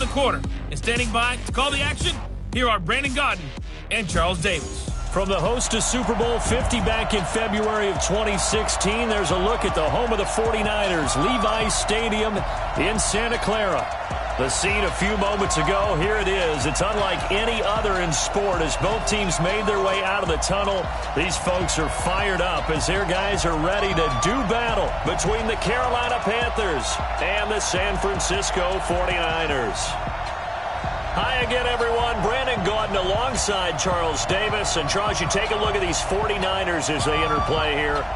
the quarter. And standing by to call the action, here are Brandon Gaudin and Charles Davis. From the host to Super Bowl 50 back in February of 2016, there's a look at the home of the 49ers, Levi's Stadium in Santa Clara. The scene a few moments ago, here it is. It's unlike any other in sport as both teams made their way out of the tunnel. These folks are fired up as their guys are ready to do battle between the Carolina Panthers and the San Francisco 49ers. Hi again, everyone. Brandon Gaudin alongside Charles Davis. And Charles, you take a look at these 49ers as they enter play here.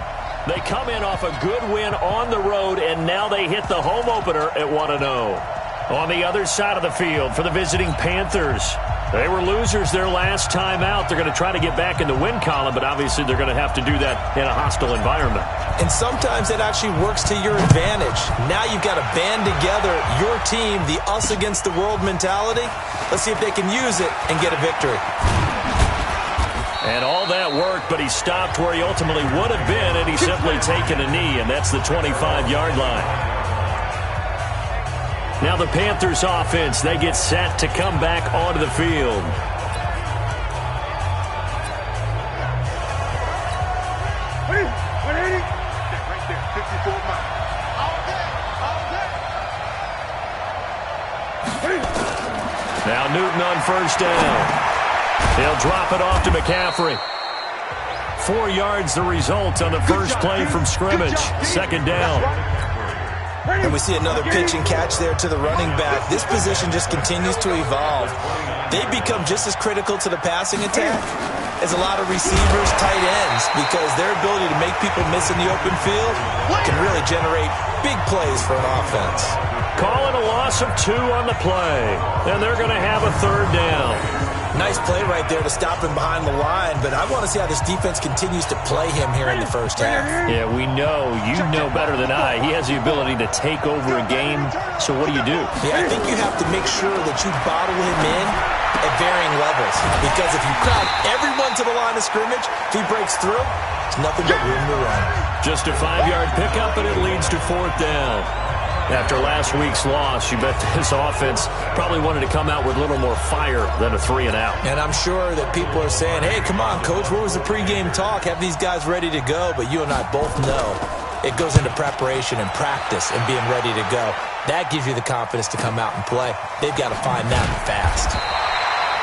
They come in off a good win on the road, and now they hit the home opener at 1-0. On the other side of the field for the visiting Panthers, they were losers their last time out. They're going to try to get back in the win column, but obviously they're going to have to do that in a hostile environment. And sometimes it actually works to your advantage. Now you've got to band together your team, the us against the world mentality. Let's see if they can use it and get a victory. And all that worked, but he stopped where he ultimately would have been, and he's simply taken a knee, and that's the 25-yard line. Now the Panthers offense, they get set to come back onto the field. Now Newton on first down. He'll drop it off to McCaffrey. 4 yards the result on the first play from scrimmage. Second down. And we see another pitch and catch there to the running back. This position just continues to evolve. They become just as critical to the passing attack as a lot of receivers, tight ends, because their ability to make people miss in the open field can really generate big plays for an offense. Calling a loss of 2 on the play, and they're going to have a third down. Nice play right there to stop him behind the line, but I want to see how this defense continues to play him here in the first half. Yeah, we know. You know better than I. He has the ability to take over a game, so what do? Yeah, I think you have to make sure that you bottle him in at varying levels, because if you crowd everyone to the line of scrimmage, if he breaks through, there's nothing but room to run. Just a 5-yard pickup, and it leads to fourth down. After last week's loss, you bet this offense probably wanted to come out with a little more fire than a 3-and-out. And I'm sure that people are saying, hey, come on, Coach, what was the pregame talk? Have these guys ready to go? But you and I both know it goes into preparation and practice and being ready to go. That gives you the confidence to come out and play. They've got to find that fast.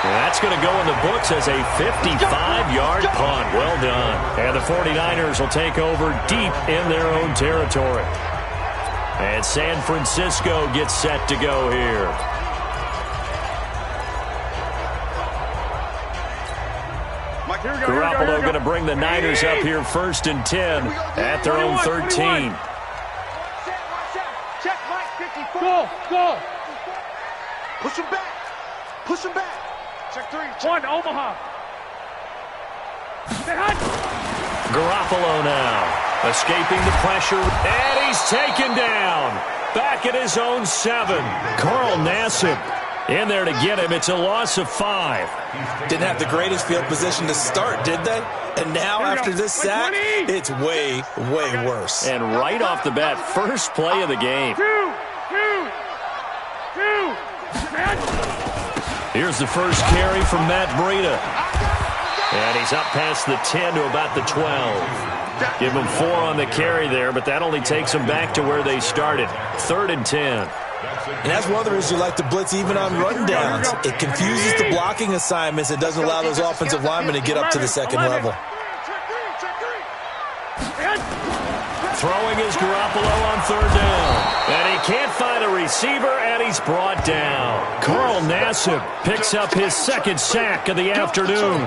And that's going to go in the books as a 55-yard punt. Well done. And the 49ers will take over deep in their own territory. And San Francisco gets set to go here. Garoppolo going to bring the Niners up here 1st and 10 at their own 13. Go. Push him back. Check 3. 1, Omaha. Garoppolo now. Escaping the pressure, and he's taken down. Back at his own 7. Carl Nassib in there to get him. It's a loss of 5. Didn't have the greatest field position to start, did they? And now after this sack, it's way, way worse. And right off the bat, first play of the game. Here's the first carry from Matt Breida. And he's up past the 10 to about the 12. Give him 4 on the carry there, but that only takes them back to where they started. 3rd and 10. And that's one of the reasons you like to blitz even on run downs. It confuses the blocking assignments. It doesn't allow those offensive linemen to get up to the second level. Throwing is Garoppolo on 3rd down. And he can't find a receiver, and he's brought down. Carl Nassib picks up his 2nd sack of the afternoon.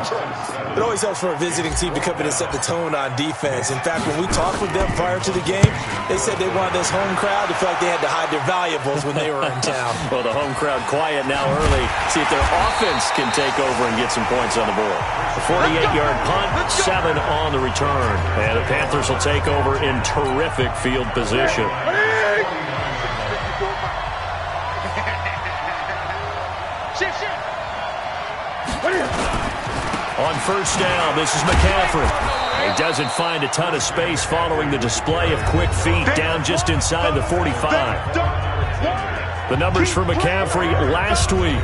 It always helps for a visiting team to come in and set the tone on defense. In fact, when we talked with them prior to the game, they said they wanted this home crowd to feel like they had to hide their valuables when they were in town. Well, the home crowd quiet now early. See if their offense can take over and get some points on the board. A 48-yard punt, 7 on the return. And the Panthers will take over in terrific field position. On 1st down, this is McCaffrey. He doesn't find a ton of space following the display of quick feet down just inside the 45. The numbers for McCaffrey last week.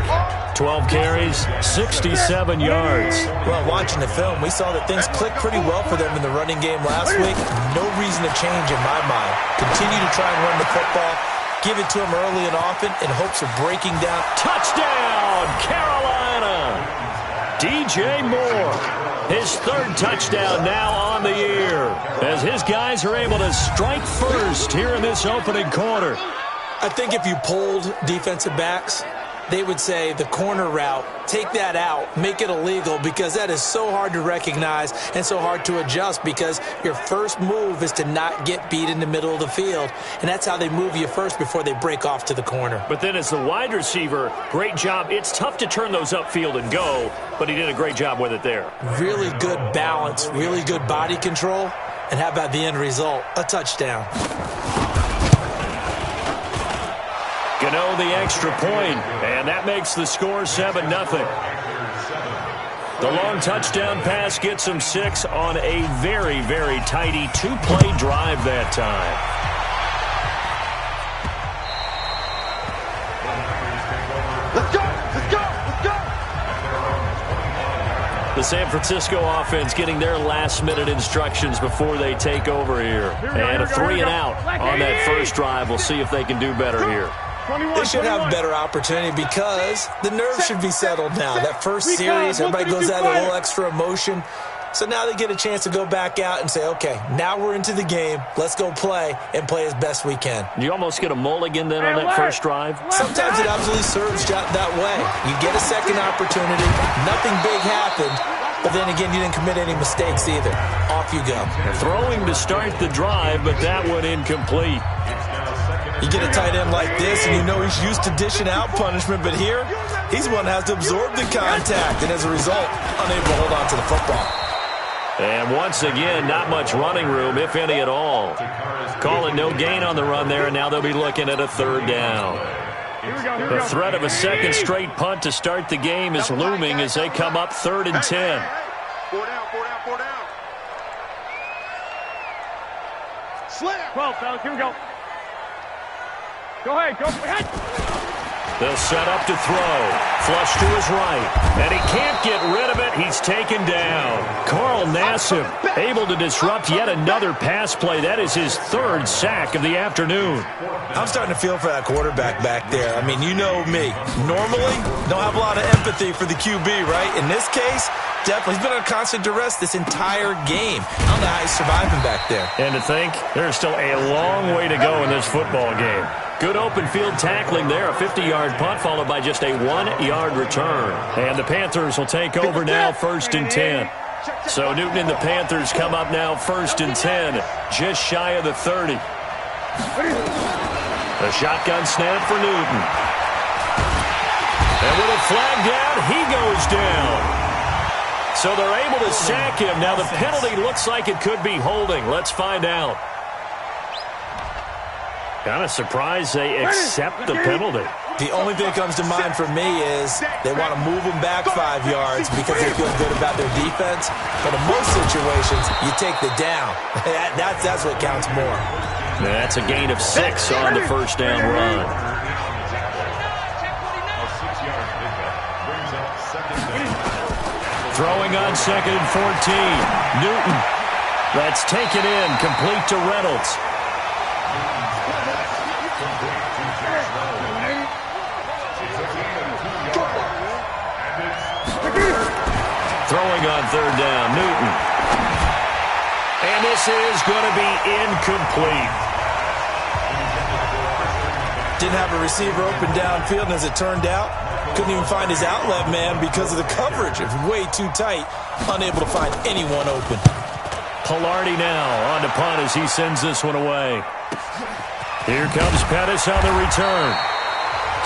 12 carries, 67 yards. Well, watching the film, we saw that things clicked pretty well for them in the running game last week. No reason to change in my mind. Continue to try and run the football. Give it to him early and often in hopes of breaking down. Touchdown, Carolina! DJ Moore, his third touchdown now on the year, as his guys are able to strike first here in this opening quarter. I think if you polled defensive backs, they would say the corner route, take that out, make it illegal, because that is so hard to recognize and so hard to adjust, because your first move is to not get beat in the middle of the field, and that's how they move you first before they break off to the corner. But then as the wide receiver, great job. It's tough to turn those upfield and go, but he did a great job with it there. Really good balance, really good body control, and how about the end result? A touchdown. Gano the extra point, and that makes the score 7-0. The long touchdown pass gets him 6 on a very, very tidy two-play drive that time. Let's go! Let's go! Let's go! The San Francisco offense getting their last-minute instructions before they take over here. And a 3-and-out on that first drive. We'll see if they can do better here. They should have a better opportunity because the nerves should be settled now. That first series, everybody goes out a little extra emotion. So now they get a chance to go back out and say, okay, now we're into the game. Let's go play and play as best we can. You almost get a mulligan then on that first drive? Sometimes it absolutely serves that way. You get a second opportunity. Nothing big happened. But then again, you didn't commit any mistakes either. Off you go. Throwing to start the drive, but that one incomplete. You get a tight end like this, and you know he's used to dishing out punishment, but here, he's the one that has to absorb the contact, and as a result, unable to hold on to the football. And once again, not much running room, if any at all. Calling no gain on the run there, and now they'll be looking at a third down. The threat of a second straight punt to start the game is looming as they come up 3rd and 10. 4 down, 4 down, 4 down. Slam! 12, fellas, here we go. Go ahead, go ahead. They'll set up to throw. Flush to his right. And he can't get rid of it. He's taken down. Carl Nassib able to disrupt yet another pass play. That is his 3rd sack of the afternoon. I'm starting to feel for that quarterback back there. I mean, you know me. Normally, don't have a lot of empathy for the QB, right? In this case, definitely. He's been under constant duress this entire game. I don't know how he's surviving back there. And to think, there's still a long way to go in this football game. Good open field tackling there. A 50-yard punt followed by just a 1-yard return. And the Panthers will take over now 1st and 10. So Newton and the Panthers come up now 1st and 10. Just shy of the 30. A shotgun snap for Newton. And with a flag down, he goes down. So they're able to sack him. Now the penalty looks like it could be holding. Let's find out. Kind of surprised they accept the penalty. The only thing that comes to mind for me is they want to move them back 5 yards because they feel good about their defense. But in most situations, you take the down. That's what counts more. That's a gain of 6 on the first down run. Throwing on 2nd and 14. Newton. That's taken in, complete to Reynolds. Throwing on 3rd down, Newton. And this is going to be incomplete. Didn't have a receiver open downfield, and as it turned out, couldn't even find his outlet man because of the coverage. It was way too tight, unable to find anyone open. Pilardi now on the punt as he sends this one away. Here comes Pettis on the return.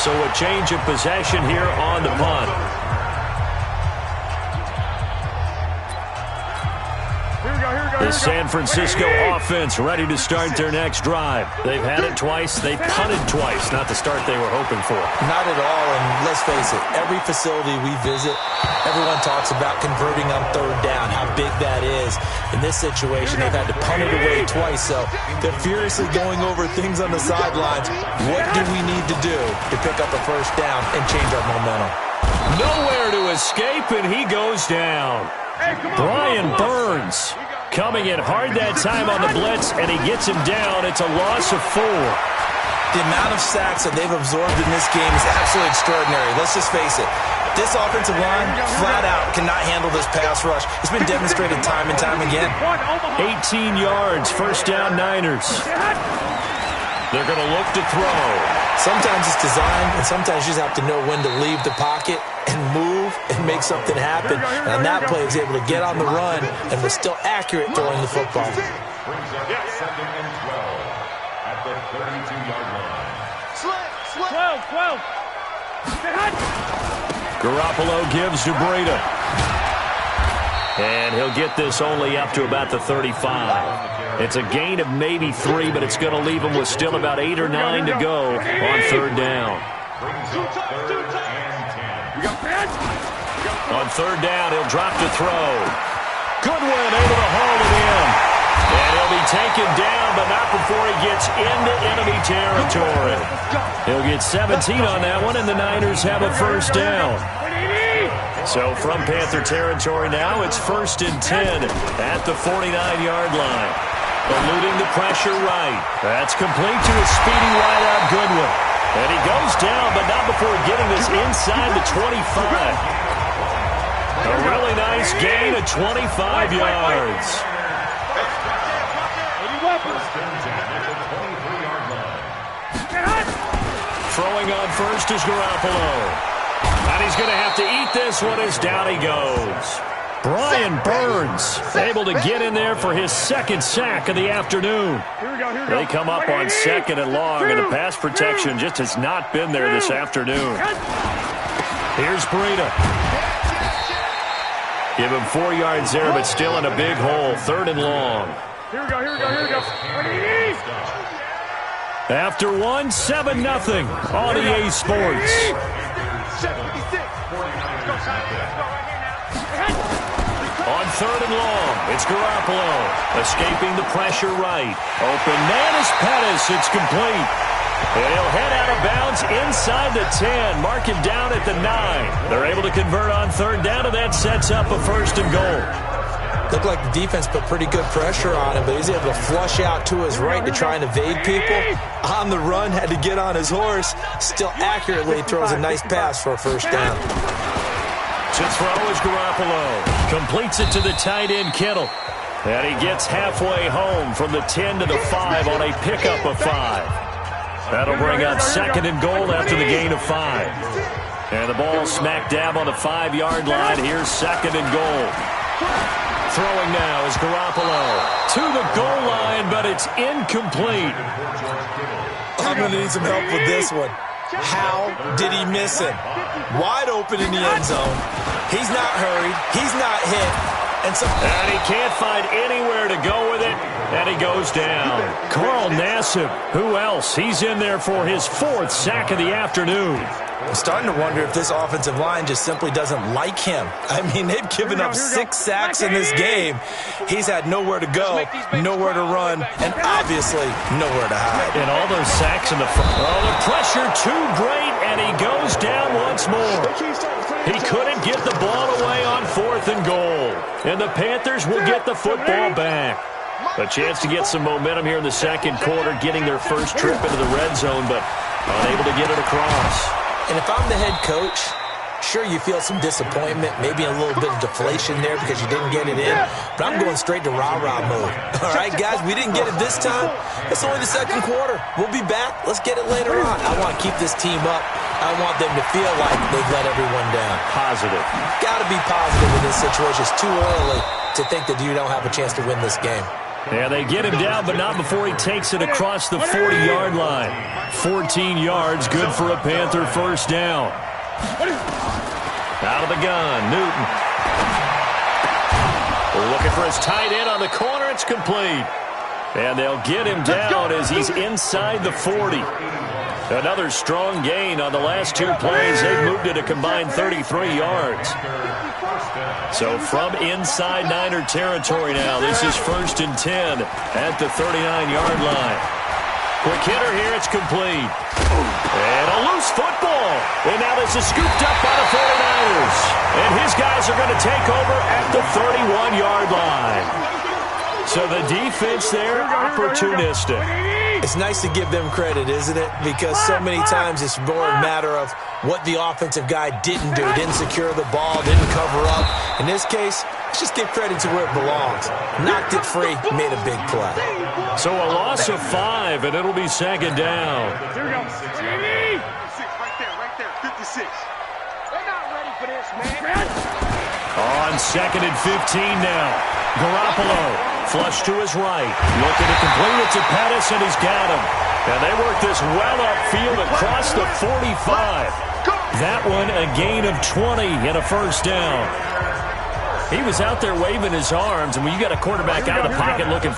So a change of possession here on the punt. The San Francisco offense ready to start their next drive. They've had it twice. They've punted twice. Not the start they were hoping for. Not at all. And let's face it, every facility we visit, everyone talks about converting on third down, how big that is. In this situation, they've had to punt it away twice, so they're furiously going over things on the sidelines. What do we need to do to pick up a first down and change our momentum? Nowhere to escape, and he goes down. Brian Burns coming in hard that time on the blitz, and he gets him down. It's a loss of 4. The amount of sacks that they've absorbed in this game is absolutely extraordinary. Let's just face it. This offensive line, flat out, cannot handle this pass rush. It's been demonstrated time and time again. 18 yards, first down Niners. They're going to look to throw. Sometimes it's designed, and sometimes you just have to know when to leave the pocket and move and make something happen. And on that play, he was able to get on the run and was still accurate throwing the football. At the 32-yard line. 12. Garoppolo gives to Breida. And he'll get this only up to about the 35. It's a gain of maybe 3, but it's going to leave him with still about 8 or 9 to go on third down. On third down, he'll drop to throw. Goodwin able to haul it in. And he'll be taken down, but not before he gets into enemy territory. He'll get 17 on that one, and the Niners have a first down. So from Panther territory now, it's 1st and 10 at the 49-yard line. Eluding the pressure right. That's complete to a speedy wideout Goodwin. And he goes down, but not before getting this inside the 25. A really nice gain of 25 yards. Throwing on first is Garoppolo. And he's going to have to eat this one as down he goes. Brian Burns able to get in there for his 2nd sack of the afternoon. They come up on 2nd and long, and the pass protection just has not been there this afternoon. Here's Breida. Give him 4 yards there, but still in a big hole. 3rd and long. Here we go. After 1, 7-0 on EA Sports. On 3rd and long, it's Garoppolo. Escaping the pressure right. Open man is Pettis. It's complete. And he'll head out of bounds inside the 10. Mark him down at the 9. They're able to convert on 3rd down, and that sets up a 1st and goal. Looked like the defense put pretty good pressure on him, but he's able to flush out to his right to try and evade people. On the run, had to get on his horse. Still accurately throws a nice pass for a first down. To throw is Garoppolo. Completes it to the tight end, Kittle. And he gets halfway home from the 10 to the 5 on a pickup of 5. That'll bring up 2nd and goal after the gain of 5. And the ball smack dab on the 5-yard line. Here's 2nd and goal. Throwing now is Garoppolo to the goal line, but it's incomplete. I'm going to need some help with this one. How did he miss him? Wide open in the end zone. He's not hurried. He's not hit. And he can't find anywhere to go with it, and he goes down. Carl Nassib, who else? He's in there for his 4th sack of the afternoon. I'm starting to wonder if this offensive line just simply doesn't like him. I mean, they've given up 6 sacks in this game. He's had nowhere to go, nowhere to run, and obviously nowhere to hide. And all those sacks in the front. Oh, the pressure too great, and he goes down once more. He couldn't get the ball away on 4th and goal. And the Panthers will get the football back. A chance to get some momentum here in the 2nd quarter, getting their first trip into the red zone, but unable to get it across. And if I'm the head coach, sure, you feel some disappointment, maybe a little bit of deflation there because you didn't get it in, but I'm going straight to rah-rah mode. All right, guys, we didn't get it this time. It's only the 2nd quarter. We'll be back. Let's get it later on. I want to keep this team up. I want them to feel like they've let everyone down. Positive. Got to be positive in this situation. It's too early to think that you don't have a chance to win this game. Yeah, they get him down, but not before he takes it across the 40-yard line. 14 yards, good for a Panther first down. Out of the gun, Newton. Looking for his tight end on the corner. It's complete. And they'll get him down as he's inside the 40. Another strong gain on the last 2 plays. They've moved it a combined 33 yards. So from inside Niner territory now, this is 1st and 10 at the 39-yard line. Quick hitter here, it's complete. And a loose football. And now this is scooped up by the 49ers. And his guys are going to take over at the 31-yard line. So the defense there, opportunistic. It's nice to give them credit, isn't it? Because so many times it's more a matter of what the offensive guy didn't do. Didn't secure the ball, didn't cover up. In this case, let's just give credit to where it belongs. Knocked it free, made a big play. So a loss of 5, and it'll be 2nd down. Here we go. 56, right there. 56. They're not ready for this, man. On 2nd and 15 now. Garoppolo. Flush to his right. Looking to complete it to Pettis, and he's got him. And they work this well upfield across the 45. That one a gain of 20 and a 1st down. He was out there waving his arms, and when you got a quarterback out of the pocket looking...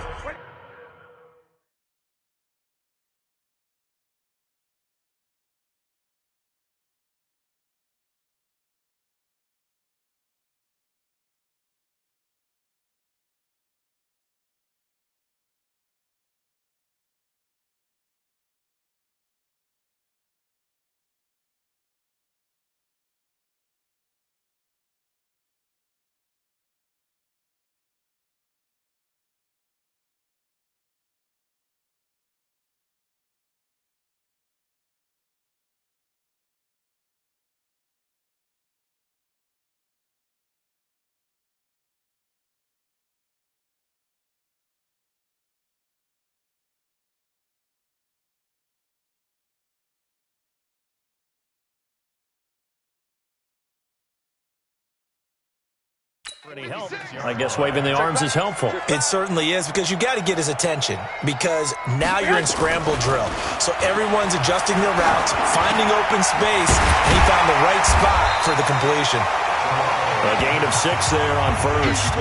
I guess waving the arms is helpful. It certainly is, because you got to get his attention, because now you're in scramble drill. So everyone's adjusting their routes, finding open space, and he found the right spot for the completion. A gain of 6 there on 1st.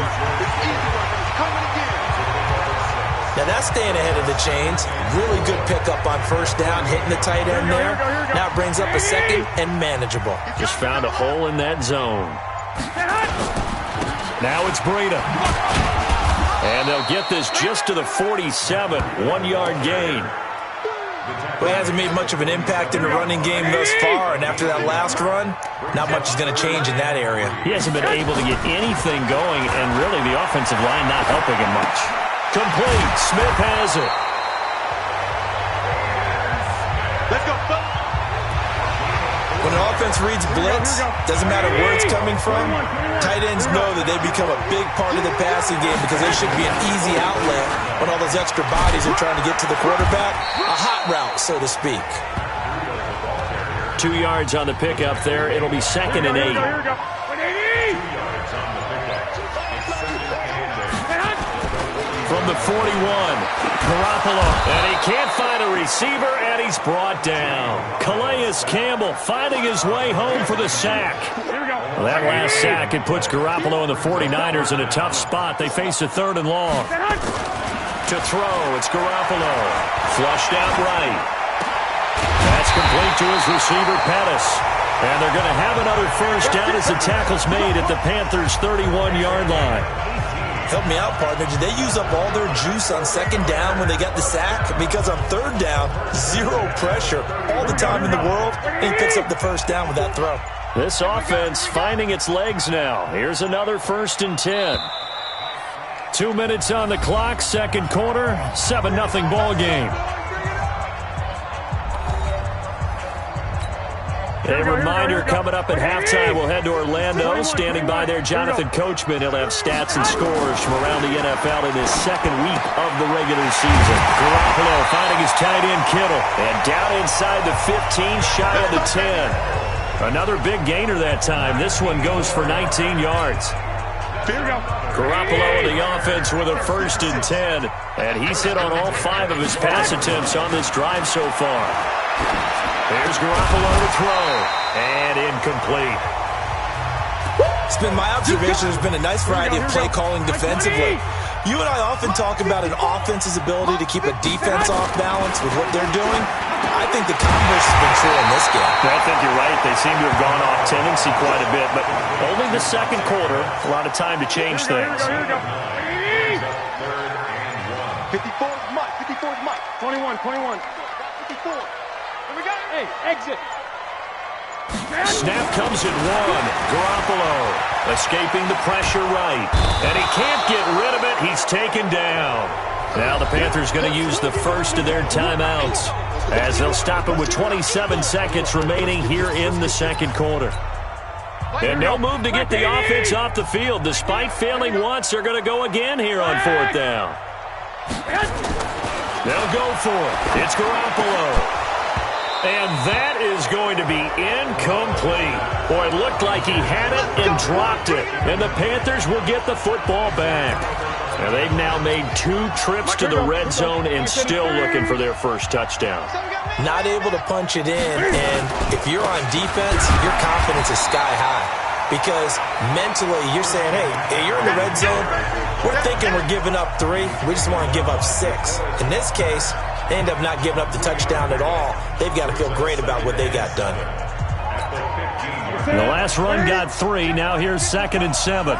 Now that's staying ahead of the chains. Really good pickup on 1st down, hitting the tight end there. Now it brings up a 2nd and manageable. Just found a hole in that zone. Now it's Breida. And they'll get this just to the 47, 1-yard gain. Well, he hasn't made much of an impact in the running game thus far, and after that last run, not much is going to change in that area. He hasn't been able to get anything going, and really the offensive line not helping him much. Complete. Smith has it. Let's go, folks. When an offense reads blitz, doesn't matter where it's coming from, tight ends know that they become a big part of the passing game because they should be an easy outlet when all those extra bodies are trying to get to the quarterback. A hot route, so to speak. 2 yards on the pickup there. It'll be 2nd and 8. From the 41, Garoppolo. And he can't find a receiver, and he's brought down. Calais Campbell finding his way home for the sack. Well, that last sack, it puts Garoppolo and the 49ers in a tough spot. They face a 3rd and long. To throw, it's Garoppolo. Flushed out right. That's complete to his receiver, Pettis. And they're going to have another 1st down as the tackle's made at the Panthers' 31-yard line. Help me out, partner. Did they use up all their juice on 2nd down when they got the sack? Because on 3rd down, 0 pressure all the time in the world, and he picks up the 1st down with that throw. This offense finding its legs now. Here's another 1st and 10. 2 minutes on the clock, 2nd quarter, 7-0 ball game. A reminder coming up at halftime, we'll head to Orlando. Standing by there, Jonathan Coachman. He'll have stats and scores from around the NFL in his 2nd week of the regular season. Garoppolo finding his tight end, Kittle. And down inside the 15, shy of the 10. Another big gainer that time. This one goes for 19 yards. Garoppolo in the offense with a 1st and 10. And he's hit on all 5 of his pass attempts on this drive so far. Here's Garoppolo to throw, and incomplete. It's been my observation there's been a nice variety of play calling defensively. You and I often talk about an offense's ability to keep a defense off balance with what they're doing. I think the converse has been true in this game. I think you're right. They seem to have gone off tendency quite a bit, but only the second quarter. A lot of time to change things. Here we go. 54 is Mike. 54 is Mike. 21. 54. Here we go. Hey, exit. Snap comes at one. Garoppolo escaping the pressure right. And he can't get rid of it. He's taken down. Now the Panthers going to use the first of their timeouts as they'll stop it with 27 seconds remaining here in the second quarter. And no move to get the offense off the field. Despite failing once, they're going to go again here on fourth down. They'll go for it. It's Garoppolo. And that is going to be incomplete. Boy, it looked like he had it and dropped it. And the Panthers will get the football back. Now, they've now made 2 trips to the red zone and still looking for their first touchdown. Not able to punch it in, and if you're on defense, your confidence is sky high. Because mentally, you're saying, hey, you're in the red zone. We're thinking we're giving up 3. We just want to give up 6. In this case, they end up not giving up the touchdown at all. They've got to feel great about what they got done. The last run got 3. Now here's 2nd and 7.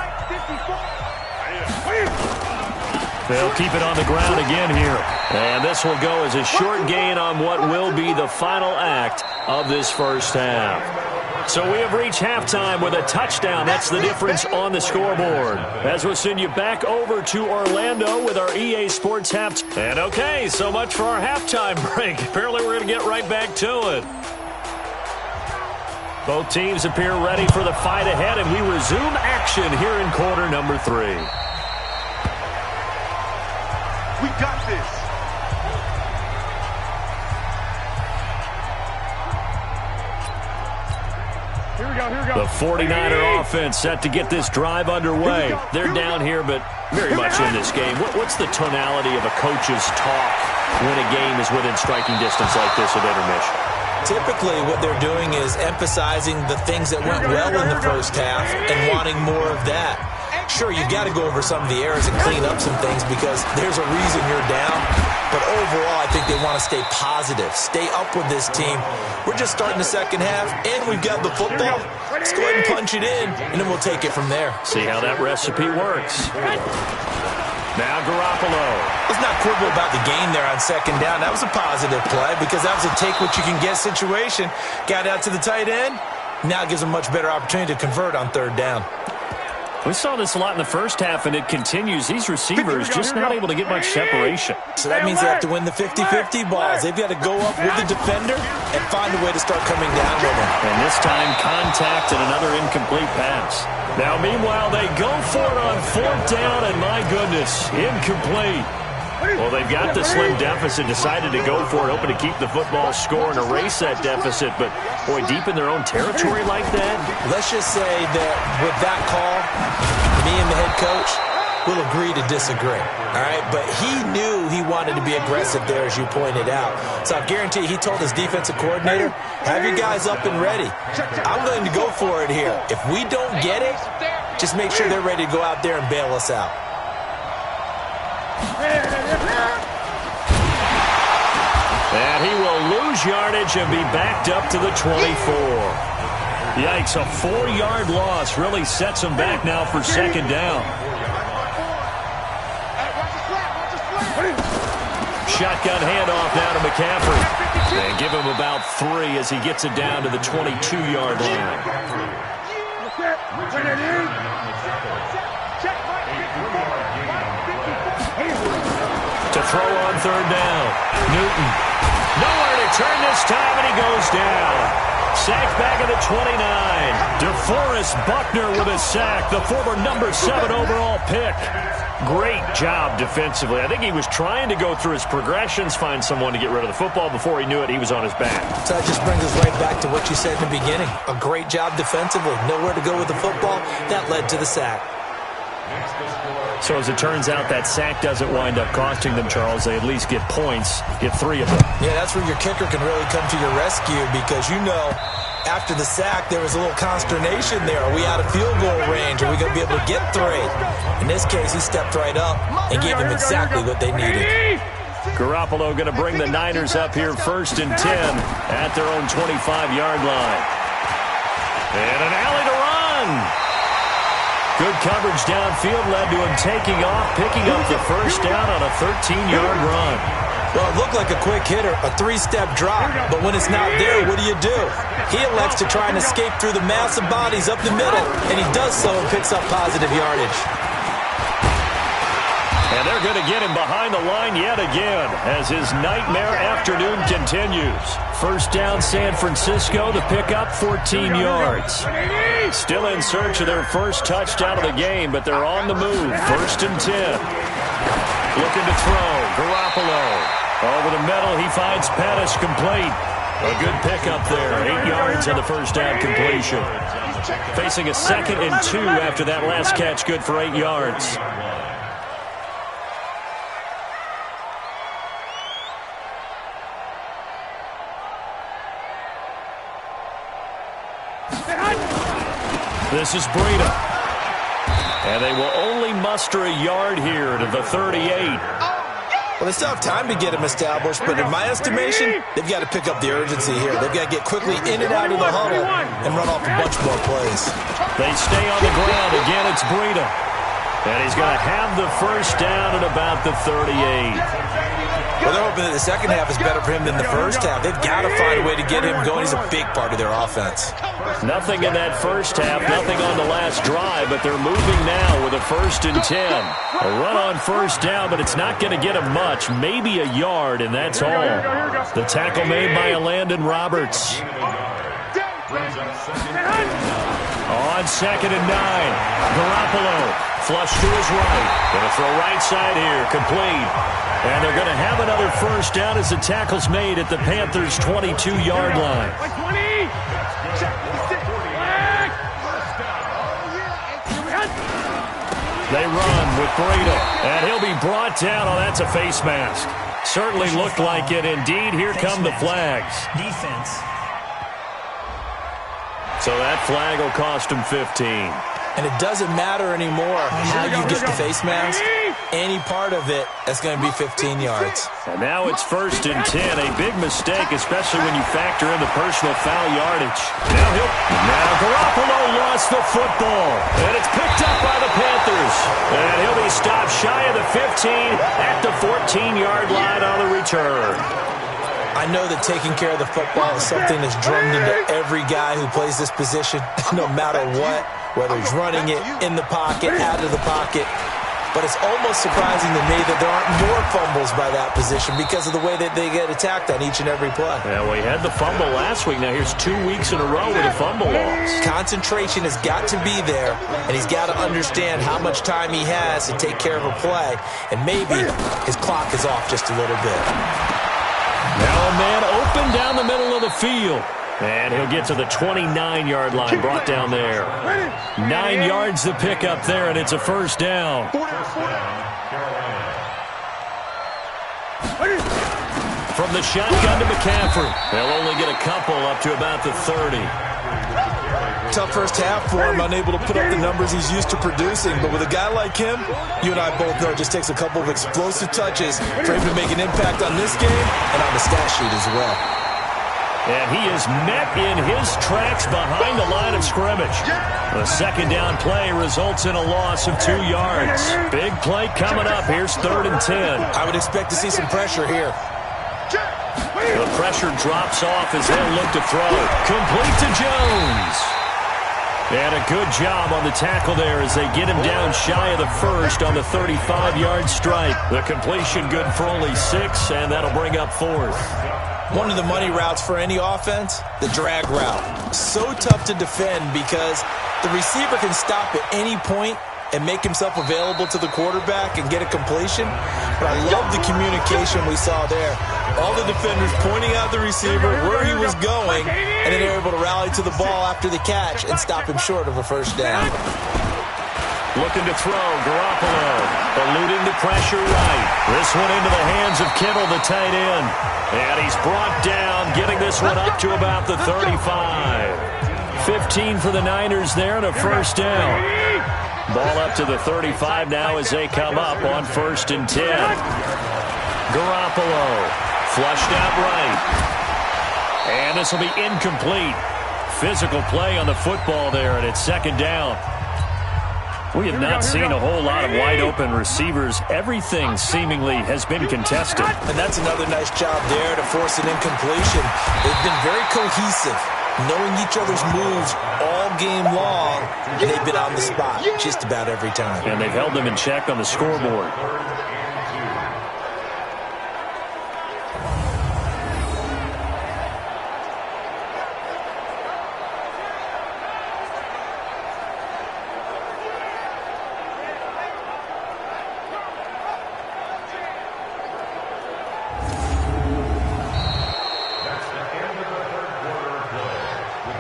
They'll keep it on the ground again here. And this will go as a short gain on what will be the final act of this first half. So we have reached halftime with a touchdown. That's the difference on the scoreboard. As we'll send you back over to Orlando with our EA Sports halftime. And okay, so much for our halftime break. Apparently we're going to get right back to it. Both teams appear ready for the fight ahead, and we resume action here in quarter number 3. We got this. Here we go. The 49er offense set to get this drive underway. They're down here, but very much in this game. What's the tonality of a coach's talk when a game is within striking distance like this at intermission? Typically, what they're doing is emphasizing the things that went well in the first half and wanting more of that. Sure, you've got to go over some of the errors and clean up some things because there's a reason you're down. But overall, I think they want to stay positive, stay up with this team. We're just starting the second half, and we've got the football. Let's go ahead and punch it in, and then we'll take it from there. See how that recipe works. Now Garoppolo. Let's not quibble about the gain there on second down. That was a positive play because that was a take-what-you-can-get situation. Got out to the tight end. Now it gives them a much better opportunity to convert on third down. We saw this a lot in the first half, and it continues. These receivers just not able to get much separation. So that means they have to win the 50-50 balls. They've got to go up with the defender and find a way to start coming down with him. And this time, contact and another incomplete pass. Now, meanwhile, they go for it on fourth down, and my goodness, incomplete. Well, they've got the slim deficit, decided to go for it, hoping to keep the football score and erase that deficit. But, boy, deep in their own territory like that. Let's just say that with that call, me and the head coach will agree to disagree. All right? But he knew he wanted to be aggressive there, as you pointed out. So I guarantee he told his defensive coordinator, have your guys up and ready. I'm going to go for it here. If we don't get it, just make sure they're ready to go out there and bail us out. And he will lose yardage and be backed up to the 24. Yikes, a 4-yard loss really sets him back now for second down. Shotgun handoff now to McCaffrey. And give him about 3 as he gets it down to the 22-yard line. To throw on third down. Newton. Nowhere to turn this time, and he goes down. Sacked back at the 29. DeForest Buckner with a sack, the former number 7 overall pick. Great job defensively. I think he was trying to go through his progressions, find someone to get rid of the football. Before he knew it, he was on his back. So that just brings us right back to what you said in the beginning. A great job defensively. Nowhere to go with the football. That led to the sack. So as it turns out, that sack doesn't wind up costing them, Charles. They at least get points, get 3 of them. Yeah, that's where your kicker can really come to your rescue because you know after the sack there was a little consternation there. Are we out of field goal range? Are we going to be able to get 3? In this case, he stepped right up and gave them exactly what they needed. Garoppolo going to bring the Niners up here 1st and 10 at their own 25-yard line. And an alley to run. Good coverage downfield led to him taking off, picking up the first down on a 13-yard run. Well, it looked like a quick hitter, a 3-step drop, but when it's not there, what do? He elects to try and escape through the massive bodies up the middle, and he does so and picks up positive yardage. And they're going to get him behind the line yet again as his nightmare afternoon continues. First down, San Francisco. The pickup, 14 yards. Still in search of their first touchdown of the game, but they're on the move. 1st and 10. Looking to throw. Garoppolo. Over the middle, he finds Pettis complete. A good pickup there. 8 yards on the first down completion. Facing a 2nd and 2 after that last catch, good for 8 yards. This is Breida. And they will only muster a yard here to the 38. Well, they still have time to get him established, but in my estimation, they've got to pick up the urgency here. They've got to get quickly in and out of the huddle and run off a bunch more plays. They stay on the ground. Again, it's Breida. And he's going to have the first down at about the 38. Well, they're hoping that the second half is better for him than the first half. They've got to find a way to get him going. He's a big part of their offense. Nothing in that first half, nothing on the last drive, but they're moving now with a 1st and 10. A run on first down, but it's not going to get him much, maybe a yard, and that's all. The tackle made by Landon Roberts. On 2nd and 9, Garoppolo flush to his right. Going to throw right side here, complete. And they're going to have another first down as the tackle's made at the Panthers' 22-yard line. They run with Breida, and he'll be brought down. Oh, that's a face mask. Certainly looked like it. Indeed, here come the flags. Defense. So that flag will cost him 15. And it doesn't matter anymore how you get the face mask. Any part of it, that's going to be 15 yards. And now it's 1st and 10. A big mistake, especially when you factor in the personal foul yardage. Now Garoppolo lost the football. And it's picked up by the Panthers. And he'll be stopped shy of the 15 at the 14-yard line on the return. I know that taking care of the football is something that's drummed into every guy who plays this position, no matter what, whether he's running it, in the pocket, out of the pocket. But it's almost surprising to me that there aren't more fumbles by that position because of the way that they get attacked on each and every play. Yeah, well, he had the fumble last week. Now here's 2 weeks in a row with a fumble loss. Concentration has got to be there, and he's got to understand how much time he has to take care of a play, and maybe his clock is off just a little bit. Now a man open down the middle of the field. And he'll get to the 29-yard line, brought down there. 9 yards to pick up there, and it's a first down. From the shotgun to McCaffrey. They'll only get a couple up to about the 30. Tough first half for him, unable to put up the numbers he's used to producing. But with a guy like him, you and I both know it just takes a couple of explosive touches for him to make an impact on this game and on the stat sheet as well. And he is met in his tracks behind the line of scrimmage. The second down play results in a loss of 2 yards. Big play coming up. Here's 3rd and 10. I would expect to see some pressure here. The pressure drops off as they'll look to throw. Complete to Jones. And a good job on the tackle there as they get him down shy of the first on the 35-yard strike. The completion good for only 6, and that'll bring up 4th. One of the money routes for any offense, the drag route. So tough to defend because the receiver can stop at any point and make himself available to the quarterback and get a completion. But I love the communication we saw there. All the defenders pointing out the receiver, where he was going, and then they were able to rally to the ball after the catch and stop him short of a first down. Looking to throw, Garoppolo, eluding the pressure right. This one into the hands of Kittle, the tight end. And he's brought down, getting this one up to about the 35. 15 for the Niners there and a first down. Ball up to the 35 now as they come up on 1st and 10. Garoppolo flushed out right. And this will be incomplete. Physical play on the football there, and it's second down. We have not seen a whole lot of wide-open receivers. Everything seemingly has been contested. And that's another nice job there to force an incompletion. They've been very cohesive, knowing each other's moves all game long, and they've been on the spot just about every time. And they've held them in check on the scoreboard.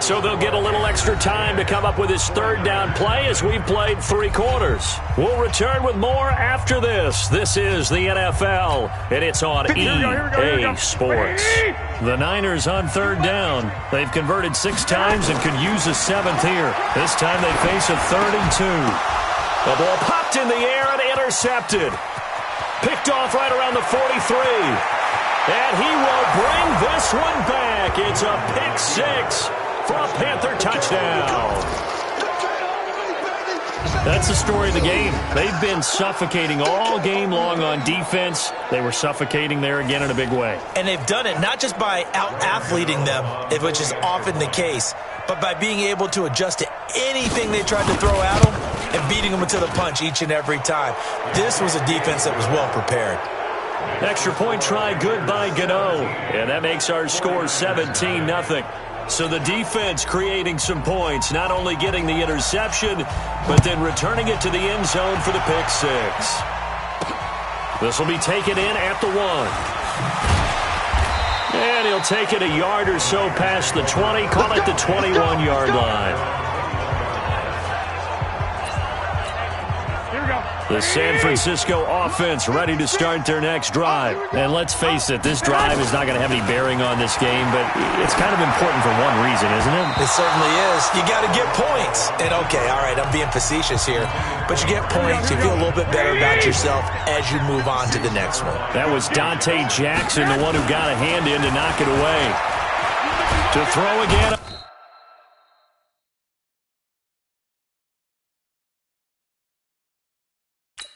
So they'll get a little extra time to come up with his third down play as we've played 3 quarters. We'll return with more after this. This is the NFL, and it's on EA Sports. The Niners on third down. They've converted 6 times and could use a 7th here. This time they face a 3rd and 2. The ball popped in the air and intercepted. Picked off right around the 43. And he will bring this one back. It's a pick 6. For a Panther touchdown. That's the story of the game. They've been suffocating all game long on defense. They were suffocating there again in a big way. And they've done it not just by out-athleting them, which is often the case, but by being able to adjust to anything they tried to throw at them and beating them to the punch each and every time. This was a defense that was well prepared. Extra point try good by Gano. And that makes our score 17-0. So the defense creating some points, not only getting the interception, but then returning it to the end zone for the pick 6. This will be taken in at the 1. And he'll take it a yard or so past the 20, call it the 21-yard line. The San Francisco offense ready to start their next drive. And let's face it, this drive is not going to have any bearing on this game, but it's kind of important for one reason, isn't it? It certainly is. You got to get points. And okay, all right, I'm being facetious here, but you get points, you feel a little bit better about yourself as you move on to the next one. That was Dante Jackson, the one who got a hand in to knock it away. To throw again.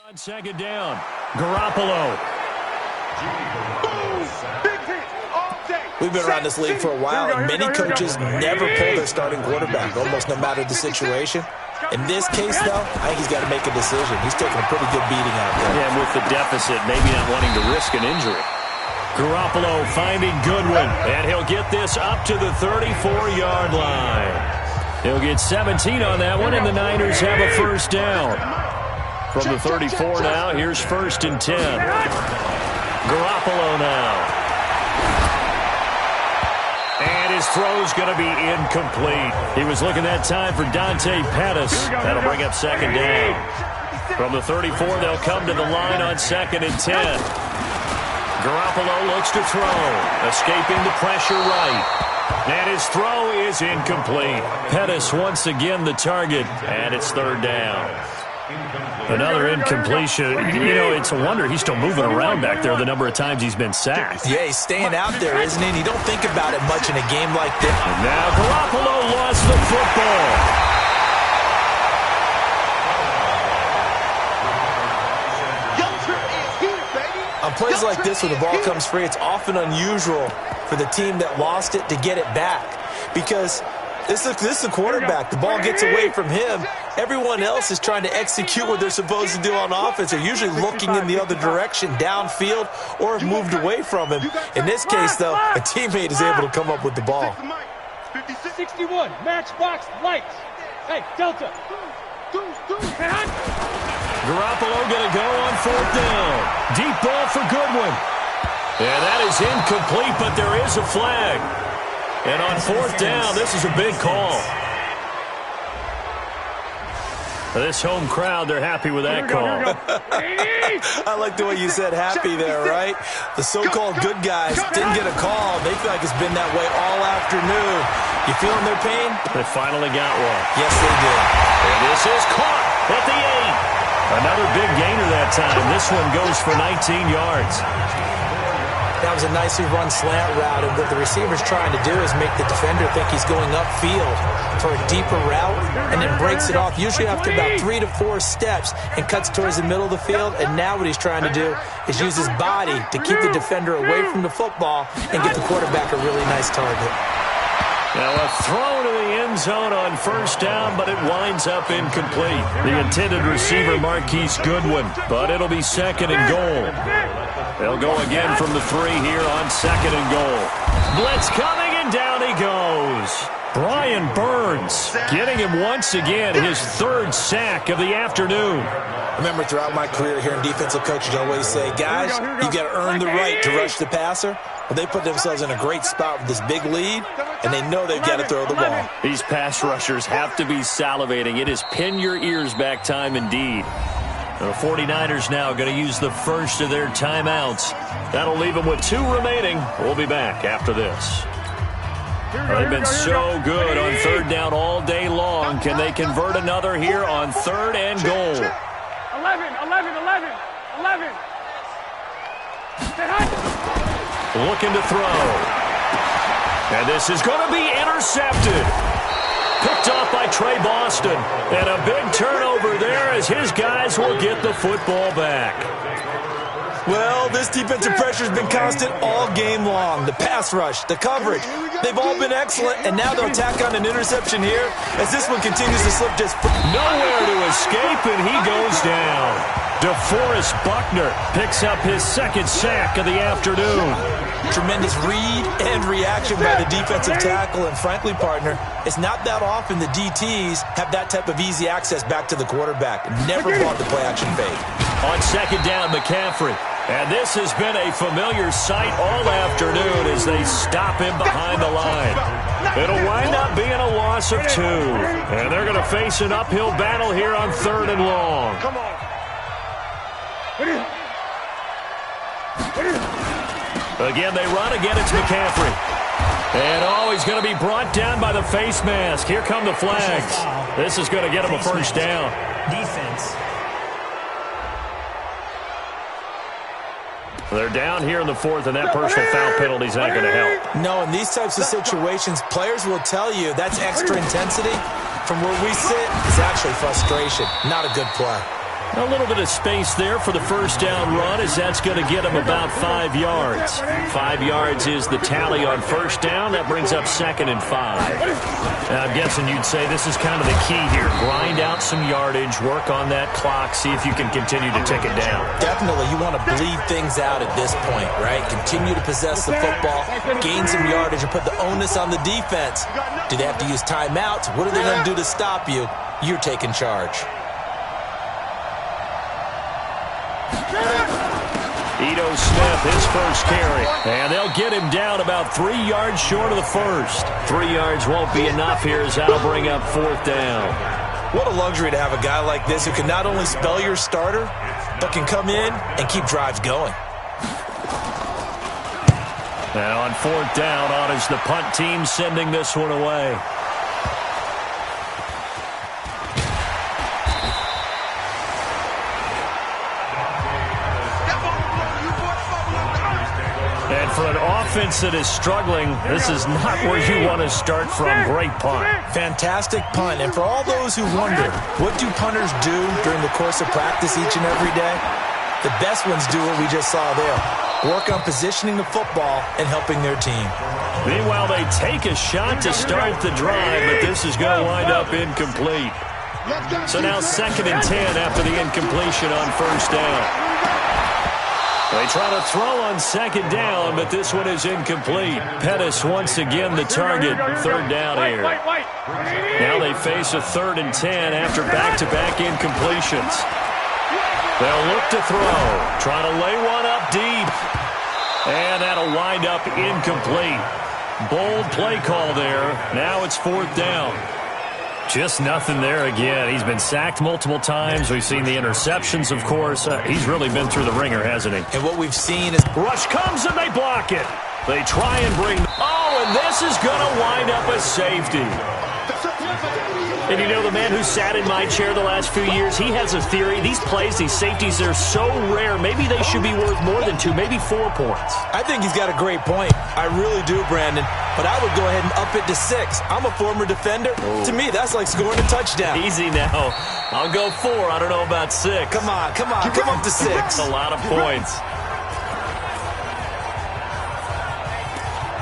On second down, Garoppolo. We've been around this league for a while, and many coaches never pull their starting quarterback, almost no matter the situation. In this case, though, I think he's got to make a decision. He's taking a pretty good beating out there. Yeah, and with the deficit, maybe not wanting to risk an injury. Garoppolo finding Goodwin, and he'll get this up to the 34-yard line. He'll get 17 on that one, and the Niners have a first down. From the 34 now, here's 1st and 10. Garoppolo now. And his throw's going to be incomplete. He was looking that time for Dante Pettis. That'll bring up second down. From the 34, they'll come to the line on 2nd and 10. Garoppolo looks to throw. Escaping the pressure right. And his throw is incomplete. Pettis once again the target, and it's 3rd down. Another incompletion. You know, it's a wonder he's still moving around back there the number of times he's been sacked. Yeah, he's staying out there, isn't he? And you don't think about it much in a game like this. And now Garoppolo lost the football. On plays like this where the ball comes free, it's often unusual for the team that lost it to get it back. Because this is the quarterback. The ball gets away from him. Everyone else is trying to execute what they're supposed to do on offense. They're usually looking in the other direction, downfield, or have moved away from him. In this case, though, a teammate is able to come up with the ball. 61, matchbox lights. Hey, Delta. Garoppolo going to go on 4th down. Deep ball for Goodwin. And that is incomplete, but there is a flag. And on 4th down, this is a big call. This home crowd, they're happy with that call. I like the way you said happy there, right? The so-called good guys didn't get a call. They feel like it's been that way all afternoon. You feeling their pain? They finally got one. Yes, they did. And this is caught at the 8. Another big gainer that time. This one goes for 19 yards. That was a nicely run slant route, and what the receiver's trying to do is make the defender think he's going upfield for a deeper route, and then breaks it off, usually after about 3 to 4 steps, and cuts towards the middle of the field. And now what he's trying to do is use his body to keep the defender away from the football and get the quarterback a really nice target. Now a throw to the end zone on first down, but it winds up incomplete. The intended receiver, Marquise Goodwin, but it'll be second and goal. They'll go again from the 3 here on second and goal. Blitz coming, and down he goes. Brian Burns getting him once again, his 3rd sack of the afternoon. Remember, throughout my career here in defensive coaching, I always say, guys, you got to earn the right to rush the passer. Well, they put themselves in a great spot with this big lead, and they know they've got to throw the ball. These pass rushers have to be salivating. It is pin your ears back time indeed. The 49ers now going to use the first of their timeouts. That'll leave them with 2 remaining. We'll be back after this. They've been so good on 3rd down all day long. Can they convert another here on 3rd and goal? 11. Looking to throw. And this is going to be intercepted. Picked off by Trey Boston. And a big turnover there as his guys will get the football back. Well, this defensive pressure has been constant all game long. The pass rush, the coverage, they've all been excellent, and now they'll tack on an interception here as this one continues to slip just nowhere to escape, and he goes down. DeForest Buckner picks up his 2nd sack of the afternoon. Tremendous read and reaction by the defensive tackle, and frankly, partner, it's not that often the DTs have that type of easy access back to the quarterback. Never bought the play-action fake. On 2nd down, McCaffrey. And this has been a familiar sight all afternoon as they stop him behind the line. It'll wind up being a loss of 2. And they're going to face an uphill battle here on 3rd and long. Come on. Again, they run. Again, it's McCaffrey. And, he's going to be brought down by the face mask. Here come the flags. This is going to get him a first down. Defense. They're down here in the 4th, and that personal foul penalty is not going to help. No, in these types of situations, players will tell you that's extra intensity. From where we sit, it's actually frustration. Not a good play. A little bit of space there for the first down run as that's going to get him about 5 yards. 5 yards is the tally on first down. That brings up 2nd and 5. Now, I'm guessing you'd say this is kind of the key here. Grind out some yardage, work on that clock, see if you can continue to tick it down. Definitely. You want to bleed things out at this point, right? Continue to possess the football, gain some yardage, and put the onus on the defense. Do they have to use timeouts? What are they going to do to stop you? You're taking charge. Ito Smith, his first carry. And they'll get him down about 3 yards short of the first. 3 yards won't be enough here as that'll bring up 4th down. What a luxury to have a guy like this who can not only spell your starter, but can come in and keep drives going. And on 4th down, on is the punt team sending this one away. And for an offense that is struggling, this is not where you want to start from. Great punt. Fantastic punt. And for all those who wonder, what do punters do during the course of practice each and every day? The best ones do what we just saw there. Work on positioning the football and helping their team. Meanwhile, they take a shot to start the drive, but this is going to wind up incomplete. So now 2nd and 10 after the incompletion on first down. They try to throw on 2nd down, but this one is incomplete. Pettis once again the target. 3rd down here. Now they face a 3rd and 10 after back-to-back incompletions. They'll look to throw. Try to lay one up deep. And that'll wind up incomplete. Bold play call there. Now it's 4th down. Just nothing there again. He's been sacked multiple times. We've seen the interceptions, of course. He's really been through the ringer, hasn't he? And what we've seen is... Rush comes and they block it. They try and bring... Oh, and this is going to wind up a safety. And you know, the man who sat in my chair the last few years, he has a theory. These plays, these safeties, they're so rare. Maybe they should be worth more than 2, maybe 4 points. I think he's got a great point. I really do, Brandon. But I would go ahead and up it to 6. I'm a former defender. Ooh. To me, that's like scoring a touchdown. Easy now. I'll go 4. I don't know about 6. Come on. Come up to 6. That's a lot of points.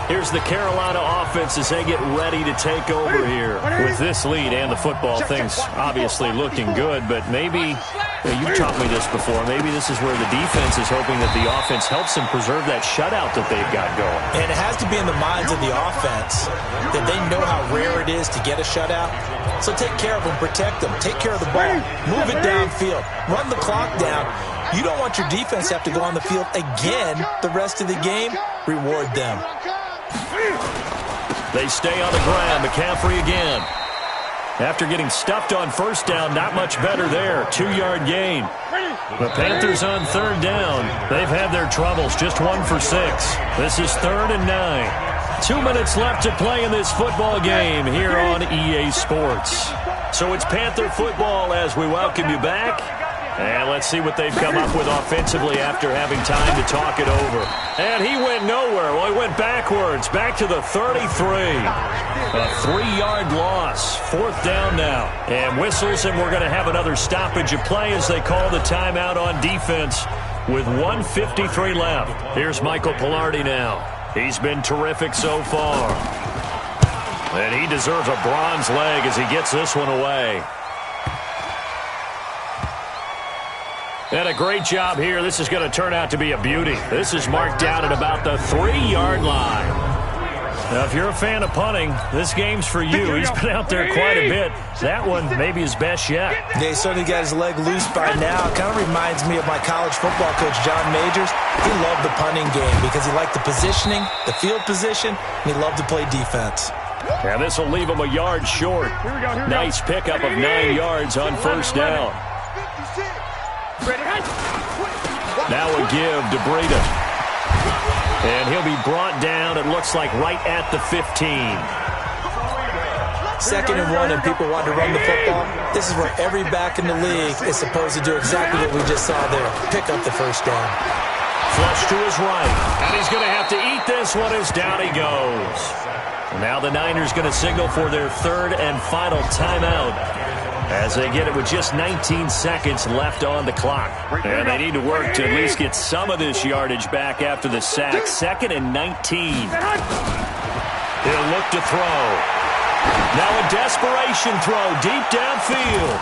Here's the Carolina offense as they get ready to take over here. With this lead and the football, things obviously looking good, but maybe, you've taught me this before, maybe this is where the defense is hoping that the offense helps them preserve that shutout that they've got going. And it has to be in the minds of the offense that they know how rare it is to get a shutout. So take care of them, protect them, take care of the ball, move it downfield, run the clock down. You don't want your defense to have to go on the field again the rest of the game. Reward them. They stay on the ground. McCaffrey again. After getting stuffed on first down, not much better there. 2-yard gain. The Panthers on third down. They've had their troubles. Just 1 for 6. This is 3rd and 9. 2 minutes left to play in this football game here on EA Sports. So it's Panther football as we welcome you back. And let's see what they've come up with offensively after having time to talk it over. And he went nowhere. Well, he went backwards, back to the 33. A 3-yard loss. 4th down now. And whistles, and we're going to have another stoppage of play as they call the timeout on defense with 1:53 left. Here's Michael Palardy now. He's been terrific so far. And he deserves a bronze leg as he gets this one away. And a great job here. This is going to turn out to be a beauty. This is marked down at about the 3-yard line. Now, if you're a fan of punting, this game's for you. He's been out there quite a bit. That one maybe his best yet. Yeah, he certainly got his leg loose by now. It kind of reminds me of my college football coach, John Majors. He loved the punting game because he liked the positioning, the field position, and he loved to play defense. And this will leave him a yard short. Nice pickup of 9 yards on first down. Now a give to Breida. And he'll be brought down, it looks like, right at the 15. 2nd and 1, and people want to run the football. This is where every back in the league is supposed to do exactly what we just saw there. Pick up the first down. Flush to his right. And he's going to have to eat this one as down he goes. Now the Niners going to signal for their 3rd and final timeout, as they get it with just 19 seconds left on the clock. And they need to work to at least get some of this yardage back after the sack. 2nd and 19. He'll look to throw. Now a desperation throw deep downfield.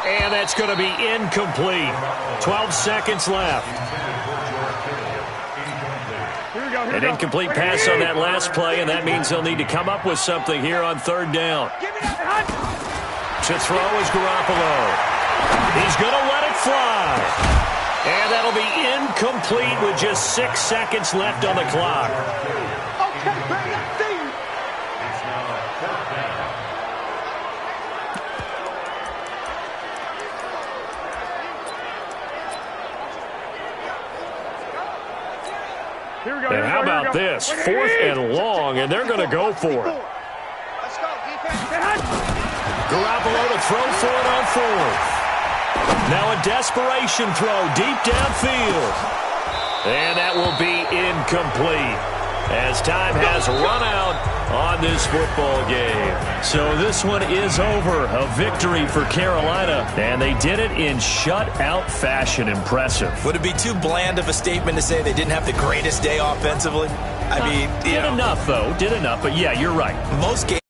And that's going to be incomplete. 12 seconds left. An incomplete pass on that last play, and that means they'll need to come up with something here on 3rd down. To throw is Garoppolo. He's going to let it fly. And that'll be incomplete with just 6 seconds left on the clock. And how about this? 4th and long, and they're going to go for it. Let's go, defense. Garoppolo to throw for it on 4th. Now a desperation throw deep downfield. And that will be incomplete as time has run out on this football game. So this one is over. A victory for Carolina, and they did it in shutout fashion. Impressive. Would it be too bland of a statement to say they didn't have the greatest day offensively? I mean, did enough, though. Did enough, but yeah, you're right. Most games.